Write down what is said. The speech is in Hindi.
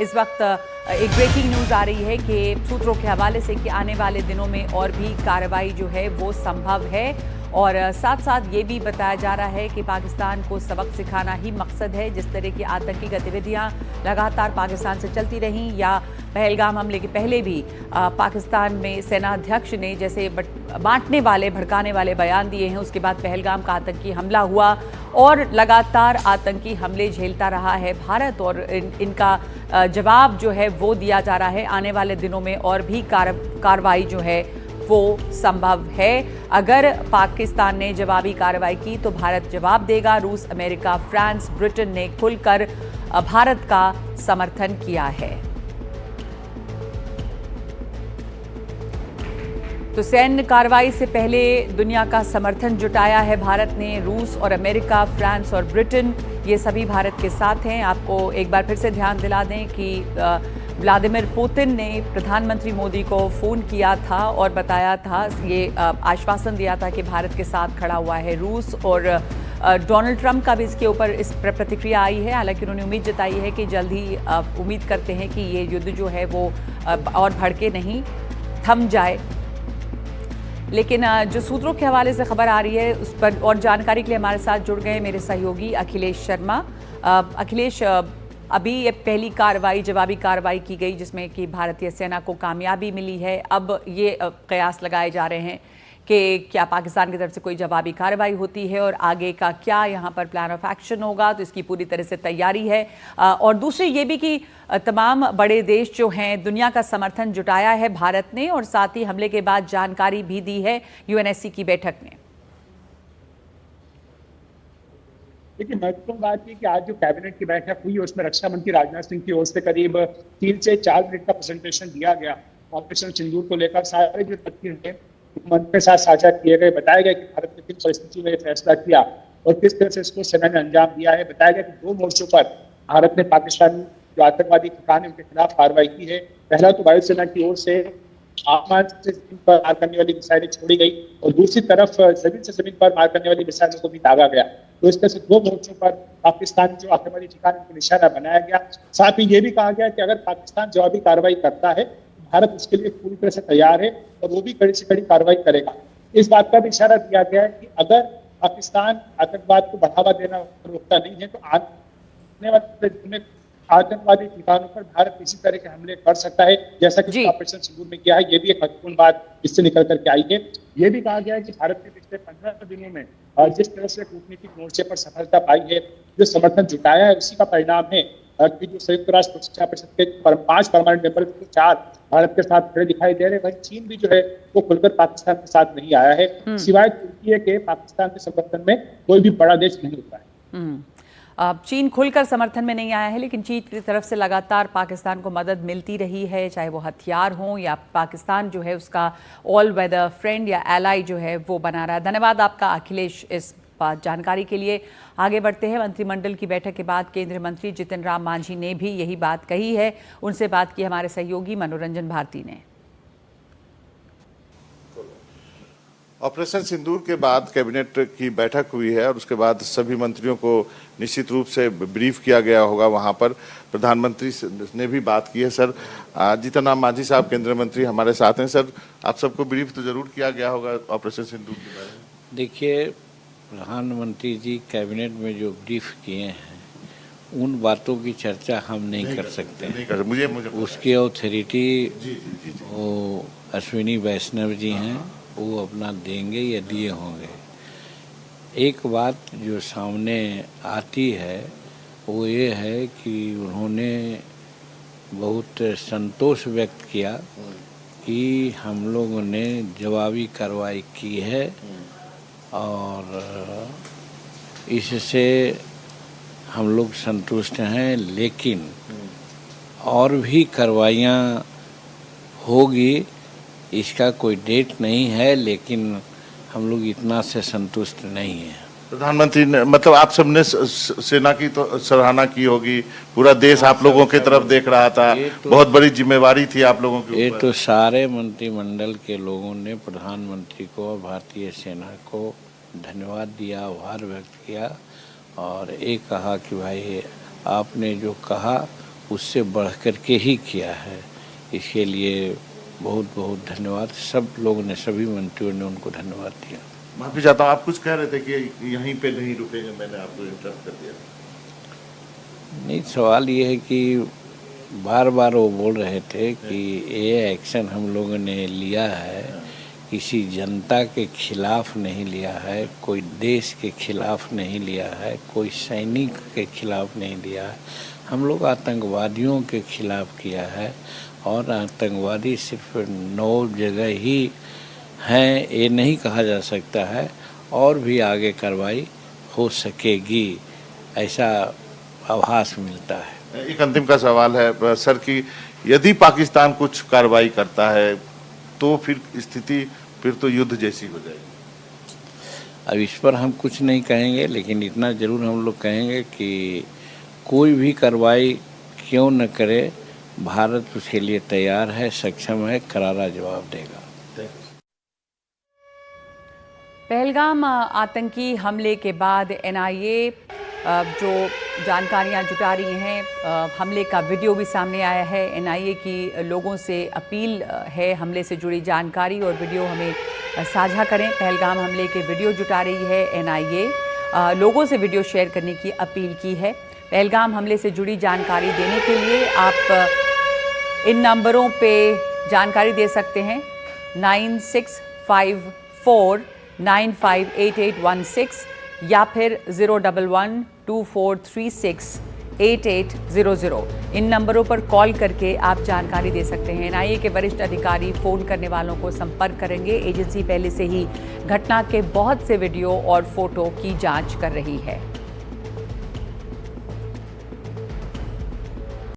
इस वक्त एक ब्रेकिंग न्यूज़ आ रही है कि सूत्रों के हवाले से कि आने वाले दिनों में और भी कार्रवाई जो है वो संभव है और साथ साथ ये भी बताया जा रहा है कि पाकिस्तान को सबक सिखाना ही मकसद है। जिस तरह की आतंकी गतिविधियां लगातार पाकिस्तान से चलती रहीं या पहलगाम हमले के पहले भी पाकिस्तान में सेनाध्यक्ष ने जैसे बांटने वाले भड़काने वाले बयान दिए हैं, उसके बाद पहलगाम का आतंकी हमला हुआ और लगातार आतंकी हमले झेलता रहा है भारत और इनका जवाब जो है वो दिया जा रहा है। आने वाले दिनों में और भी कार्रवाई जो है वो संभव है। अगर पाकिस्तान ने जवाबी कार्रवाई की तो भारत जवाब देगा। रूस, अमेरिका, फ्रांस, ब्रिटेन ने खुलकर भारत का समर्थन किया है। तो सैन्य कार्रवाई से पहले दुनिया का समर्थन जुटाया है भारत ने। रूस और अमेरिका, फ्रांस और ब्रिटेन ये सभी भारत के साथ हैं। आपको एक बार फिर से ध्यान दिला दें कि व्लादिमीर पुतिन ने प्रधानमंत्री मोदी को फ़ोन किया था और बताया था, ये आश्वासन दिया था कि भारत के साथ खड़ा हुआ है। रूस और डोनाल्ड ट्रंप का भी इसके ऊपर इस पर प्रतिक्रिया आई है। हालांकि उन्होंने उम्मीद जताई है कि जल्द ही उम्मीद करते हैं कि ये युद्ध जो है वो और भड़के नहीं, थम जाए। लेकिन जो सूत्रों के हवाले से खबर आ रही है उस पर और जानकारी के लिए हमारे साथ जुड़ गए मेरे सहयोगी अखिलेश शर्मा। अखिलेश, अभी ये पहली कार्रवाई, जवाबी कार्रवाई की गई जिसमें कि भारतीय सेना को कामयाबी मिली है। अब ये कयास लगाए जा रहे हैं कि क्या पाकिस्तान की तरफ से कोई जवाबी कार्रवाई होती है और आगे का क्या यहाँ पर प्लान ऑफ एक्शन होगा, तो इसकी पूरी तरह से तैयारी है। और दूसरी ये भी कि तमाम बड़े देश जो हैं, दुनिया का समर्थन जुटाया है भारत ने और साथ ही हमले के बाद जानकारी भी दी है यूएनएससी की बैठक में। देखिए, महत्वपूर्ण बात ये कि आज जो कैबिनेट की बैठक हुई उसमें रक्षा मंत्री राजनाथ सिंह की ओर से करीब 3 से 4 मिनट का प्रेजेंटेशन दिया गया। ऑपरेशन सिंदूर को लेकर सारे जो तथ्य हैं मंत्री के साथ साझा किए गए। बताया गया कि भारत ने किस परिस्थिति में फैसला किया और किस तरह से इसको सेना ने अंजाम दिया है। बताया गया कि 2 मोर्चों पर भारत ने पाकिस्तान जो आतंकवादी ठिकाने उनके खिलाफ कार्रवाई की है। पहला तो वायुसेना की ओर से आसमान से जमीन पर मार करने वाली मिसाइलें छोड़ी गई और दूसरी तरफ जमीन से जमीन पर मार करने वाली मिसाइलों को भी दागा गया। तो इस तरह से 2 मोर्चों पर पाकिस्तान जो आतंकवादी ठिकाने उनको निशाना बनाया गया। साथ ही ये भी कहा गया कि अगर पाकिस्तान जवाबी कार्रवाई करता है, भारत उसके लिए पूरी तरह से तैयार है और वो भी कड़ी से कड़ी कार्रवाई करेगा। इस बात का भी इशारा दिया गया है कि अगर पाकिस्तान आतंकवाद को बढ़ावा देना रोकता नहीं है तो आने वाले दिनों में आतंकवादी ठिकानों पर भारत इसी तरह के हमले कर सकता है, जैसा कि ऑपरेशन सिंदूर में किया है। ये भी एक महत्वपूर्ण बात इससे निकल करके आई है। ये भी कहा गया है कि भारत ने पिछले 15 दिनों में जिस तरह से कूटनीतिक मोर्चे पर सफलता पाई है, जो समर्थन जुटाया है, उसी का परिणाम है कि जो संयुक्त राष्ट्र सुरक्षा परिषद के 5 परमानेंट मेंबर 4 भारत के साथ खड़े दिखाई दे रहे हैं। वहीं चीन भी जो है वो खुलकर पाकिस्तान के साथ नहीं आया है, सिवाय तुर्की के पाकिस्तान के समर्थन में कोई भी बड़ा देश नहीं होता है। चीन खुलकर समर्थन में नहीं आया है, लेकिन चीन की तरफ से लगातार पाकिस्तान को मदद मिलती रही है, चाहे वो हथियार हों या पाकिस्तान जो है उसका ऑल वेदर फ्रेंड या एलाई जो है वो बना रहा है। धन्यवाद आपका अखिलेश इस जानकारी के लिए। आगे बढ़ते हैं। मंत्रिमंडल की बैठक के बाद केंद्रीय मंत्री जितिन राम मांझी ने भी यही बात कही है। उनसे बात की हमारे सहयोगी मनोरंजन भारती ने। ऑपरेशन सिंदूर के बाद कैबिनेट की बैठक हुई है और उसके बाद सभी मंत्रियों को निश्चित रूप से ब्रीफ किया गया होगा। वहां पर प्रधानमंत्री ने भी बात की है। सर, जितिन राम मांझी साहब केंद्रीय मंत्री हमारे साथ हैं। सर, आप सबको ब्रीफ तो जरूर किया गया होगा ऑपरेशन सिंदूर के बारे में। देखिए, प्रधानमंत्री जी कैबिनेट में जो ब्रीफ किए हैं उन बातों की चर्चा हम नहीं कर सकते। मुझे उसकी ऑथोरिटी वो अश्विनी वैष्णव जी हैं, वो अपना देंगे या दिए होंगे। एक बात जो सामने आती है वो ये है कि उन्होंने बहुत संतोष व्यक्त किया कि हम लोगों ने जवाबी कार्रवाई की है और इससे हम लोग संतुष्ट हैं, लेकिन और भी कार्रवाइयाँ होगी, इसका कोई डेट नहीं है, लेकिन हम लोग इतना से संतुष्ट नहीं हैं। प्रधानमंत्री ने, मतलब आप सबने सेना की तो सराहना की होगी, पूरा देश आप लोगों की तरफ देख रहा था, बहुत बड़ी जिम्मेवारी थी आप लोगों के ऊपर। ये तो सारे मंत्रिमंडल के लोगों ने प्रधानमंत्री को और भारतीय सेना को धन्यवाद दिया, आभार व्यक्त किया और ये कहा कि भाई आपने जो कहा उससे बढ़ कर के ही किया है। इसके लिए बहुत बहुत धन्यवाद। सब लोगों ने, सभी मंत्रियों ने उनको धन्यवाद दिया। माफी चाहता हूँ, आप कुछ कह रहे थे कि यहीं पे नहीं रुकेंगे, मैंने आपको इंटरप्ट कर दिया। नहीं, सवाल ये है कि बार बार वो बोल रहे थे कि ये एक्शन हम लोगों ने लिया है किसी जनता के खिलाफ नहीं लिया है, कोई देश के खिलाफ नहीं लिया है, कोई सैनिक के खिलाफ नहीं लिया है। हम लोग आतंकवादियों के खिलाफ किया है और आतंकवादी सिर्फ 9 जगह ही हैं, ये नहीं कहा जा सकता है, और भी आगे कार्रवाई हो सकेगी, ऐसा आभास मिलता है। एक अंतिम का सवाल है सर कि यदि पाकिस्तान कुछ कार्रवाई करता है तो फिर स्थिति फिर तो युद्ध जैसी हो जाएगी। अब इस पर हम कुछ नहीं कहेंगे, लेकिन इतना जरूर हम लोग कहेंगे कि कोई भी कार्रवाई क्यों न करे, भारत उसके लिए तैयार है, सक्षम है, करारा जवाब देगा। पहलगाम आतंकी हमले के बाद एनआईए जो जानकारियां जुटा रही हैं, हमले का वीडियो भी सामने आया है। एनआईए की लोगों से अपील है हमले से जुड़ी जानकारी और वीडियो हमें साझा करें। पहलगाम हमले के वीडियो जुटा रही है एनआईए, लोगों से वीडियो शेयर करने की अपील की है। पहलगाम हमले से जुड़ी जानकारी देने के लिए आप इन नंबरों पे जानकारी दे सकते हैं 9654 958816 या फिर 01124368800। इन नंबरों पर कॉल करके आप जानकारी दे सकते हैं। एनआईए के वरिष्ठ अधिकारी फ़ोन करने वालों को संपर्क करेंगे। एजेंसी पहले से ही घटना के बहुत से वीडियो और फोटो की जांच कर रही है।